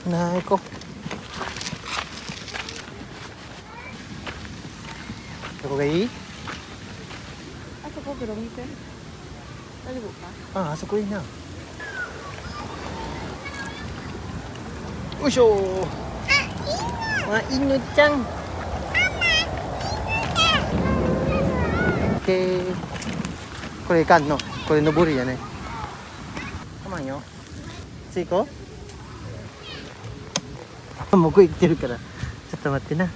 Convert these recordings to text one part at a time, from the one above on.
Unahay ko. Ako kay? あそこ黒見て。大丈夫か？ Ah, asa ko yun na. Usho! Mga inu-chan! Okay. これいかんの。これ登りやね。come onよ。次行こう。もうこ行ってるから。ちょっと待ってな。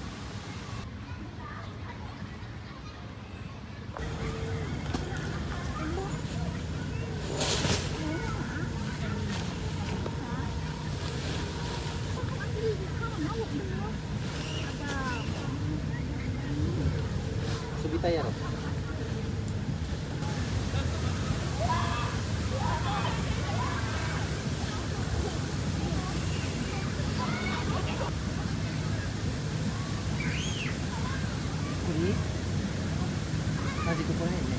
遊びたいやろ。Ini masih kumpulnya ini.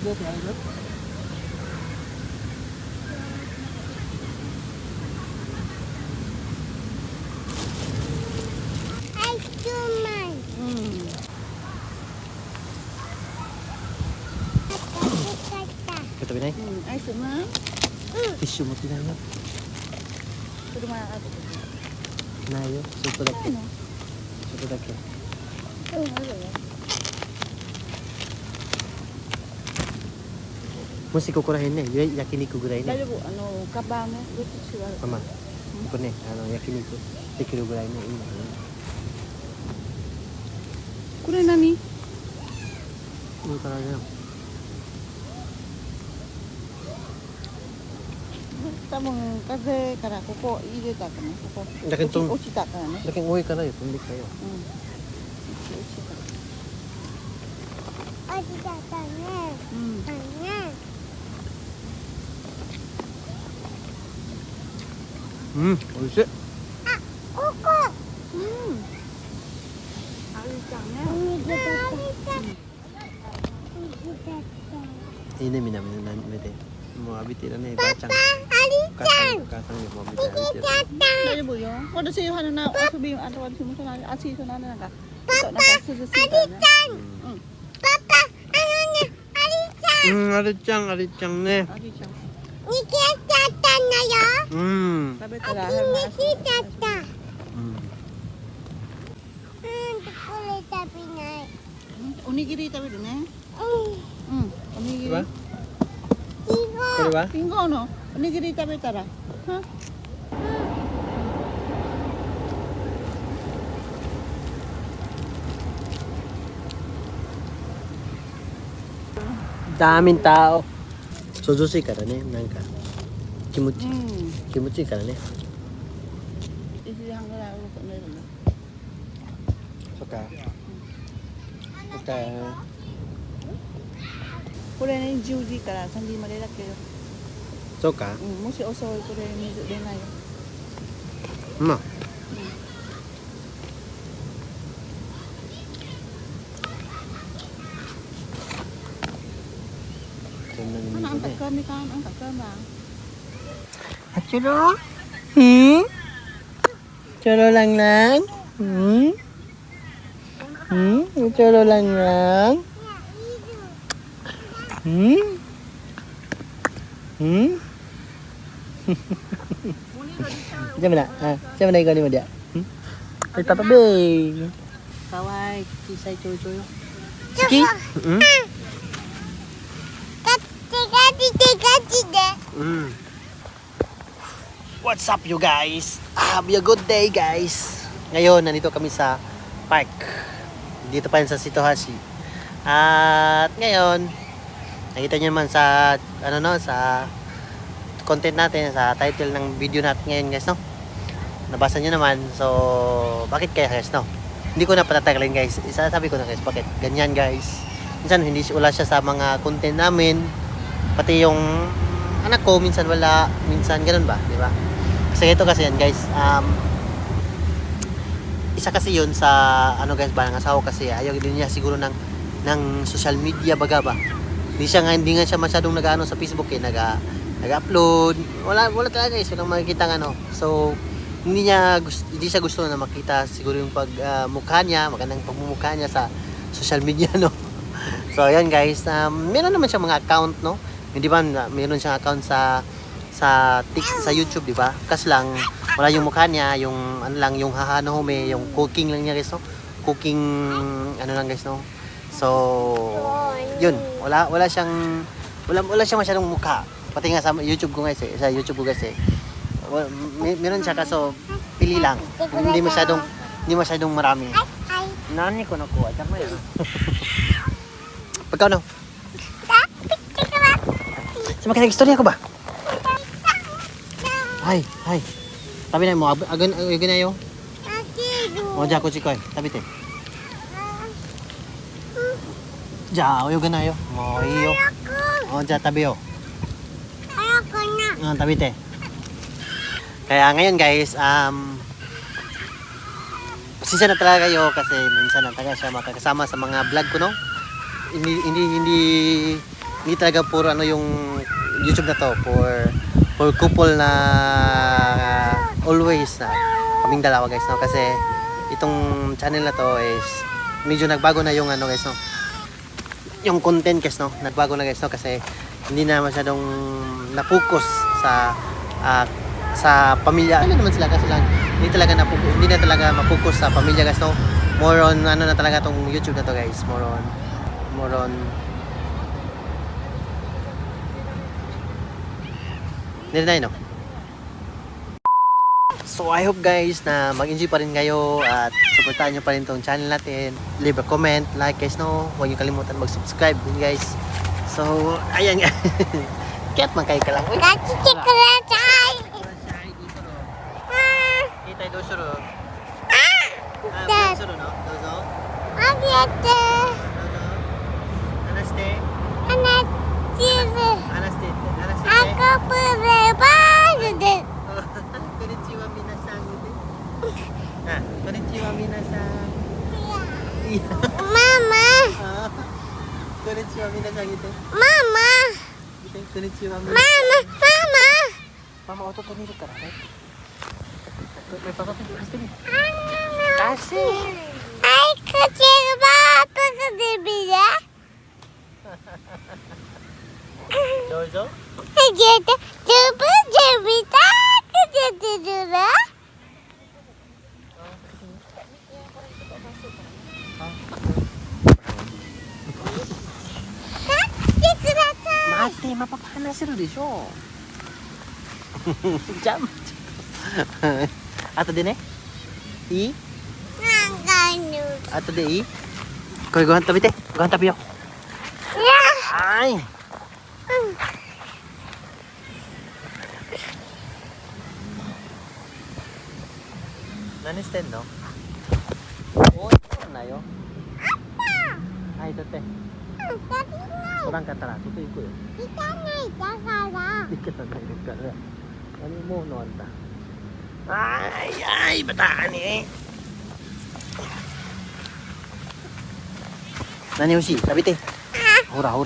Good, very good. Katabi na アイスうまい。ティッシュ持ってないよ。車ある。ないよ。ちょっとだけ。ちょの？っとだけ。あるよ。もしここら辺ね、焼肉ぐらいね。大丈夫。カバンね、どっち違う。ママ、ここね、焼肉できるぐらいね、いいんだよね。これ何？いいからね。多分風からここ入れたかな。ここ。だけど落ちたからね。だけど多いからよ、飛んできたよ。うん。落ちちゃったね。うん。うん、美味しい。ここ。うん。あるちゃんね。逃げた。いいね、みなみの目で。もう浴びてるね、ばあちゃん。ありちゃん。お母さんにも見て浴びてる。大丈夫よ。私はな、遊び、あと私もその足そのなんか、ちょっとなんか涼しいからね。うん。パパ、うん、あれちゃん、あれちゃんね。ありちゃん。逃げちゃったんだよ。うん。食べたら。逃げちゃった。うん。これ食べない。おにぎり食べるね。うん。おにぎり。これはこれはリンゴのおにぎり食べたら。daming tao. So, juicyからね、なんか、気持ちいい。うん。気持ちいいからね。 1時半ぐらい寝るの。そっか。そっか。これね、10時から3時までだけど、そうか。うん、もし遅いこれ水出ないよ。まあ。こんなに水 Ano, ang ね。 takam ni kan, ang takam na. Churo? Hmm? Churo lang lang? Hmm? Hmm? Churo lang lang? Hmm? Hmm? Diyan mo na. Diyan mo na ikaw ni mo diyan. Hmm? Ay, Papa Bing. Kawai, kisay choy-choy. Sige? Hmm? Mm. What's up you guys? Have a good day guys. Ngayon, nandito kami sa park. Dito pa rin sa Sitohashi. At ngayon, nakita nyo naman sa sa content natin, sa title ng video natin ngayon guys, no? Nabasa nyo naman. So, bakit kaya guys, no? hindi ko na patatagalin guys. Isasabi ko na guys, bakit ganyan guys. Minsan hindi wala siya sa mga content namin. Pati yung anak ko minsan wala, minsan ganun ba, di ba? Kasi ito kasi yan guys, isa kasi yun sa ano guys ba, ng asawa kasi ayaw din niya siguro ng social media baga ba. Hindi nga siya masyadong nag-ano sa Facebook eh, nag-upload. Wala talaga guys, walang makikita ano. So hindi siya gusto na makita siguro yung mukha niya, magandang pagmumukha niya sa social media no. So ayan guys, meron naman siya mga account no. Hindi ba meron siyang account sa YouTube, di ba? Kasi lang wala yung mukha niya, yung ano lang, yung hahanohome, yung cooking lang niya guys no. Cooking ano lang guys no. So yun, wala siyang masyadong mukha. Pati nga sa YouTube ko guys meron siya kaso pili lang. Hindi masyadong marami. Nani ko na ko, tama yan. Pagka no? Sama ka istorya ko ba? Hay. Tabi na mo, agan na yo. Mo ja ko chikoy, tabi te. Ja, oyo na yo. Mo iyo. O ja tabi yo. Ayoko na. Tabi te. Kaya ngayon guys, pasensya na talaga kayo kasi minsan na talaga siya makakasama sa mga vlog ko no. Hindi talaga puro ano yung YouTube na to for couple na always na kaming dalawa guys no, kasi itong channel na to is medyo nagbago na yung ano guys no, yung content guys no, nagbago na guys no, kasi hindi na masyadong na-focus sa pamilya. Ano naman sila kasi lang hindi na talaga ma-focus sa pamilya guys no. More on ano na talaga tong YouTube na to guys, more on nila no. So I hope guys na mag-enjoy pa rin kayo at supportahan nyo pa rin tong channel natin. Leave a comment, like guys no. Huwag nyo kalimutan mag-subscribe din guys. So ayan nga. Kaya man kayo ka lang. Uy, Kachikuratai. kita do suru. Dad. Suru no. Dozo. Agete. Anaste. Anachizu. Anaste. Ako pure de. Konnichiwa minasan. Konnichiwa minasan. Mama. Konnichiwa minasan gitu. Mama. Konnichiwa Mama. Mama. Mama auto to niru kara. May papa pasti ni. Kasih. Ay, kecil banget gede ya. Dozo. Gitu. Coba cerita ke dulu. Mati, mapapanas rin di siya. Jam. Ato din eh? I? Nangkanu. Ato din i? Koy, guhan tabi te. Guhan tabi yo. Ya. Ay! Nanistan no? Oh, ito na yo. Ay, ito te. Kurang kata lah, tutu ikut ya. Kita naik kakak. Dikit na tayo nagkala. Ano mo noon ta? Ay, bataan eh. Nani Ushi, tabi te. Hura.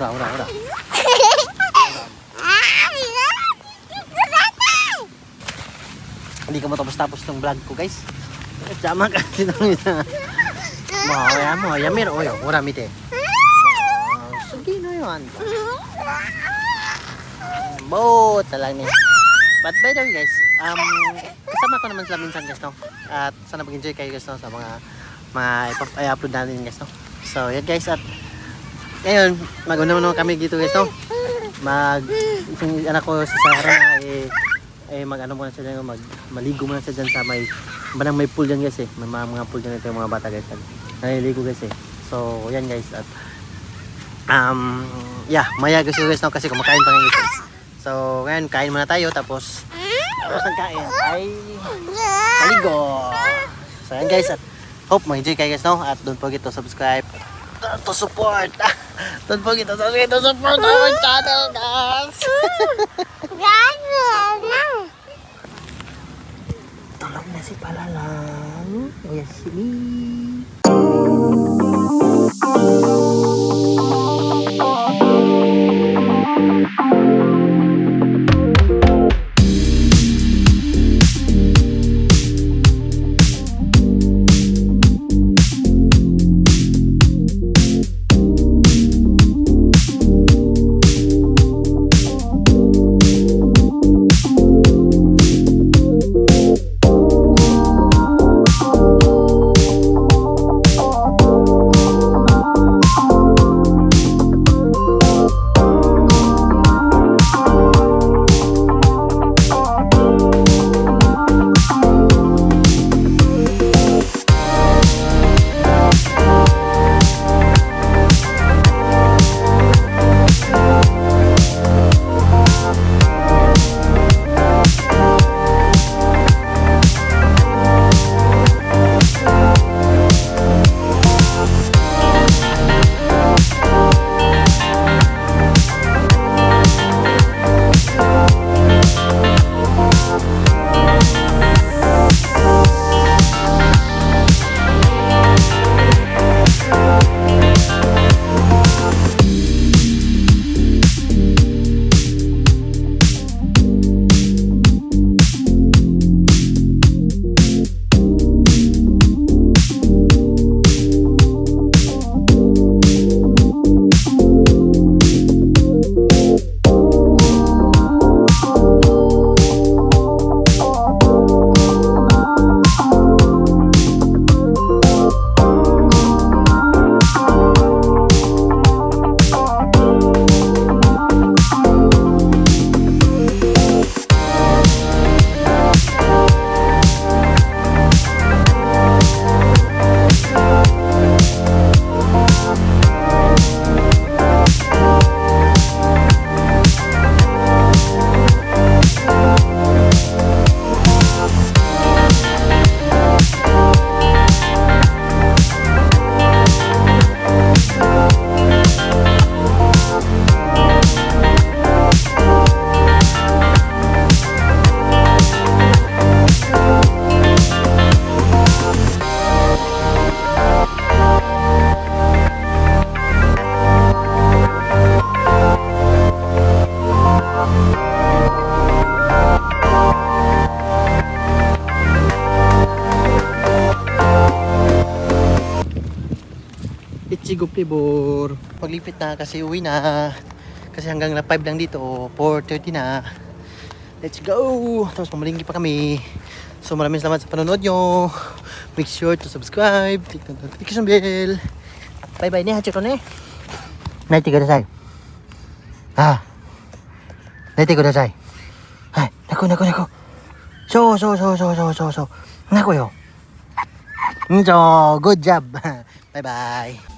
Hindi ka matapos-tapos ng vlog ko guys. Sama ka sinamita. Mo ya miro oyo, hura mite. Sige no yun. Boat lang ni. But by the way guys, kasama ko naman sila minsan guys no. At sana mag-enjoy kayo guys no sa mga i-upload natin guys no. So yan guys, at ngayon mag-una naman kami dito guys no. Yung anak ko si Sarah mag-ano muna siya dyan, maligo muna siya dyan sa may pool dyan guys eh. May mga pool dyan ito yung mga bata guys. Naliligo guys eh. So yan guys, at yeah, maya guys no kasi kumakain pa ngayon guys. So ngayon kain muna tayo, tapos ng kain ay maligo. So yan guys, at hope ma-enjoy kayo guys, no? At don't forget to subscribe, to support. Don't forget to subscribe, to support our channel, guys. Tulog na si Palalang. O yan si Mi. Ichigo Pibor. Paglipit na kasi uwi na. Kasi hanggang 5 lang dito. 4:30 na. Let's go! Tapos mamalinggi pa kami. So maraming salamat sa panonood nyo. Make sure to subscribe. Click the notification bell. Bye bye ne. Hachiko ne. Naiti kudasai. Ah. Naiti kudasai. Hai. Naku. So. Naku yo. Good job. Bye bye.